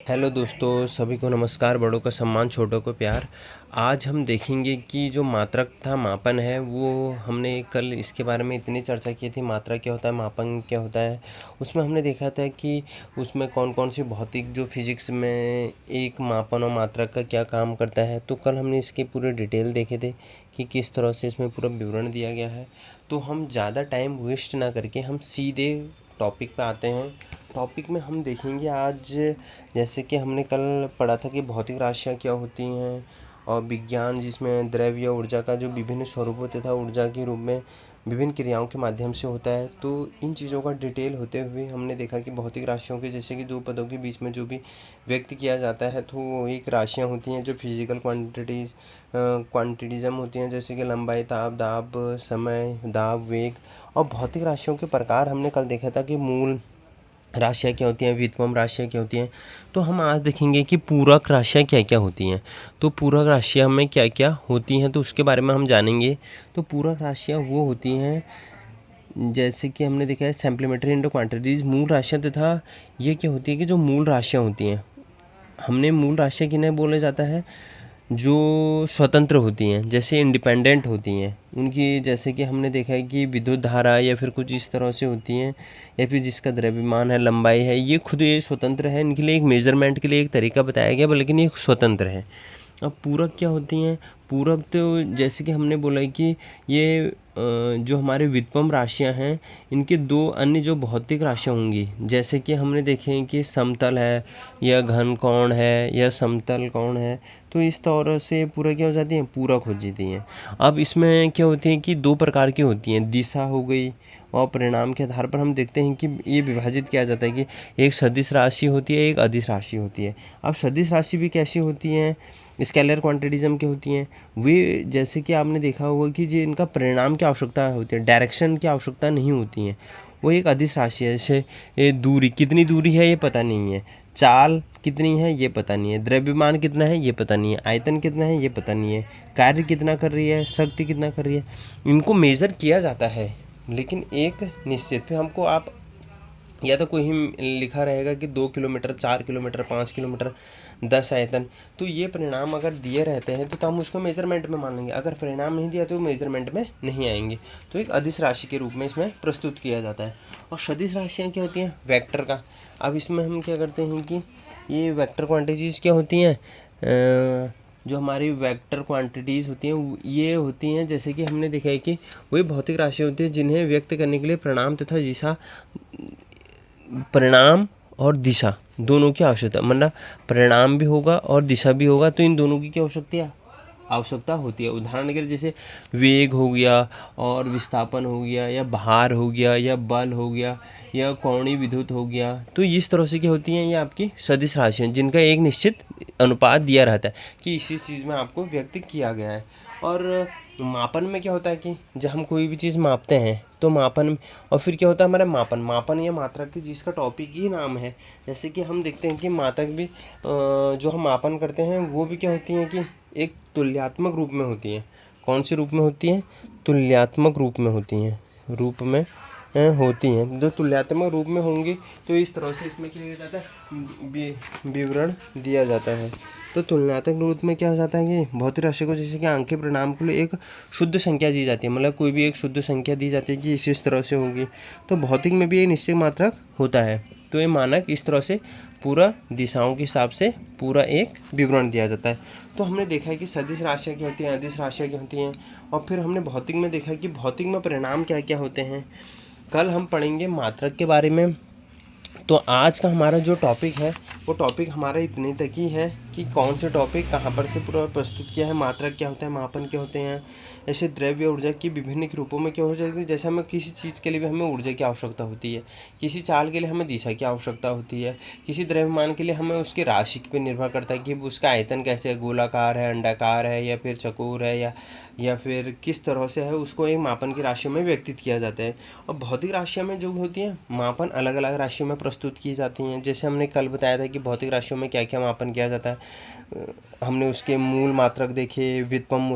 Hello दोस्तों, सभी को नमस्कार। बड़ों का सम्मान, छोटों को प्यार। आज हम देखेंगे कि जो मात्रक तथा मापन है वो हमने कल इसके बारे में इतनी चर्चा की थी। मात्रा क्या होता है, मापन क्या होता है। उसमें हमने देखा था कि उसमें कौन कौन सी भौतिक जो फिजिक्स में एक मापन और मात्रक का क्या काम करता है। तो कल हमने इसके पूरे डिटेल देखे थे कि किस तरह से इसमें पूरा विवरण दिया गया है। तो हम ज़्यादा टाइम वेस्ट ना करके हम सीधे टॉपिक पे आते हैं। टॉपिक में हम देखेंगे आज, जैसे कि हमने कल पढ़ा था कि भौतिक राशियाँ क्या होती हैं और विज्ञान जिसमें द्रव्य या ऊर्जा का जो विभिन्न स्वरूपों तथा ऊर्जा के रूप में विभिन्न क्रियाओं के माध्यम से होता है। तो इन चीज़ों का डिटेल होते हुए हमने देखा कि भौतिक राशियों के जैसे कि दो पदों के बीच में जो भी व्यक्त किया जाता है तो वो एक राशियाँ होती हैं जो फिजिकल क्वांटिटिज़म होती हैं, जैसे कि लंबाई, ताप, दाब, समय, दाब, वेग। और भौतिक राशियों के प्रकार हमने कल देखा था कि मूल राशियाँ क्या होती हैं, व्युत्पन्न राशियाँ क्या होती हैं। तो हम आज देखेंगे कि पूरक राशियाँ क्या क्या होती हैं। तो पूरक राशियाँ में क्या क्या होती हैं तो उसके बारे में हम जानेंगे। तो पूरक राशियाँ वो होती हैं जैसे कि हमने देखा है सप्लीमेंट्री इंटू क्वांटिटीज़। मूल राशियाँ तथा ये क्या होती है कि जो मूल राशियाँ होती हैं, हमने मूल राशियाँ किन्हें बोला जाता है, जो स्वतंत्र होती हैं, जैसे इंडिपेंडेंट होती हैं उनकी, जैसे कि हमने देखा है कि विद्युत धारा या फिर कुछ इस तरह से होती हैं, या फिर जिसका द्रव्यमान है, लंबाई है, ये खुद ये स्वतंत्र है। इनके लिए एक मेजरमेंट के लिए एक तरीका बताया गया, लेकिन ये स्वतंत्र है। अब पूरक क्या होती हैं। पूरक तो जैसे कि हमने बोला है कि ये जो हमारे व्युत्पन्न राशियाँ हैं, इनके दो अन्य जो भौतिक राशियाँ होंगी, जैसे कि हमने देखे हैं कि समतल है या घन कोण है या समतल कोण है, तो इस तरह से पूरा क्या हो जाती हैं, पूरक हो जाती हैं। अब इसमें क्या होती है कि दो प्रकार की होती हैं, दिशा हो गई और परिणाम के आधार पर हम देखते हैं कि ये विभाजित किया जाता है कि एक सदिश राशि होती है, एक अदिश राशि होती है। अब सदिश राशि भी कैसी होती हैं, स्केलर क्वांटिटिज्म की होती हैं। वे जैसे कि आपने देखा होगा कि जो इनका परिणाम की आवश्यकता होती है, डायरेक्शन की आवश्यकता नहीं होती है, वो एक अदिश राशि है। जैसे ये दूरी, कितनी दूरी है ये पता नहीं है, चाल कितनी है ये पता नहीं है, द्रव्यमान कितना है ये पता नहीं है, आयतन कितना है ये पता नहीं है, कार्य कितना कर रही है, शक्ति कितना कर रही है, इनको मेज़र किया जाता है लेकिन एक निश्चित। फिर हमको आप या तो कोई लिखा रहेगा कि 2 किलोमीटर, 4 किलोमीटर, 5 किलोमीटर, 10 आयतन। तो ये परिणाम अगर दिए रहते हैं तो हम उसको मेजरमेंट में मान लेंगे, अगर परिणाम नहीं दिया तो मेजरमेंट में नहीं आएंगे। तो एक अदिश राशि के रूप में इसमें प्रस्तुत किया जाता है। और सदिश राशियाँ क्या होती हैं, वेक्टर का। अब इसमें हम क्या करते हैं कि ये वेक्टर क्वांटिटीज़ क्या होती हैं, जो हमारी वेक्टर क्वांटिटीज़ होती हैं ये होती हैं, जैसे कि हमने देखा है कि वही भौतिक राशि होती है जिन्हें व्यक्त करने के लिए परिणाम और दिशा दोनों की आवश्यकता, मतलब परिणाम भी होगा और दिशा भी होगा, तो इन दोनों की क्या आवश्यकता होती है। उदाहरण के लिए जैसे वेग हो गया और विस्थापन हो गया या भार हो गया या बल हो गया या कोणीय विद्युत हो गया। तो इस तरह से क्या होती हैं, ये आपकी सदिश राशियाँ जिनका एक निश्चित अनुपात दिया रहता है कि इसी चीज़ में आपको व्यक्त किया गया है। और मापन में क्या होता है कि जब हम कोई भी चीज़ मापते हैं तो मापन, और फिर क्या होता है हमारा मापन या मात्रक की जिसका टॉपिक ही नाम है। जैसे कि हम देखते हैं कि मात्रक भी जो हम मापन करते हैं वो भी क्या होती हैं कि एक तुल्यात्मक रूप में होती हैं। कौन से रूप में होती हैं, तुल्यात्मक रूप में होती हैं, होती हैं। जो तुल्यात्मक रूप में होंगी तो इस तरह से इसमें क्या किया जाता है, विवरण दिया जाता है। तो तुलनात्मक रूप में क्या हो जाता है कि भौतिक राशि को जैसे कि अंकीय परिणाम के लिए एक शुद्ध संख्या दी जाती है, मतलब कोई भी एक शुद्ध संख्या दी जाती है कि इस तरह से होगी। तो भौतिक में भी एक निश्चित मात्रक होता है। तो ये मानक इस तरह से पूरा दिशाओं के हिसाब से पूरा एक विवरण दिया जाता है। तो हमने देखा है कि सदिश राशियाँ क्या होती हैं, अदिश राशियाँ क्या होती हैं, और फिर हमने भौतिक में देखा कि भौतिक में परिणाम क्या क्या होते हैं। कल हम पढ़ेंगे मात्रक के बारे में। तो आज का हमारा जो टॉपिक है वो टॉपिक हमारा इतने तक ही है कि कौन से टॉपिक कहाँ पर से पूरा प्रस्तुत किया है, मात्रक क्या होता है, मापन क्या होते हैं, ऐसे द्रव्य ऊर्जा की विभिन्न रूपों में क्या हो जाती है। जैसे हमें किसी चीज़ के लिए भी हमें ऊर्जा की आवश्यकता होती है, किसी चाल के लिए हमें दिशा की आवश्यकता होती है, किसी द्रव्यमान के लिए हमें उसकी राशि पर निर्भर करता है कि उसका आयतन कैसे है, गोलाकार है, अंडाकार है या फिर चकोर है या फिर किस तरह से है, उसको एक मापन की राशियों में व्यक्तित किया जाता है। और भौतिक राशियों में जो होती हैं मापन अलग अलग राशियों में प्रस्तुत की जाती हैं। जैसे हमने कल बताया था कि भौतिक राशियों में क्या क्या मापन किया जाता है। हमने उसके मूल मात्रक देखे, व्युत्पन्न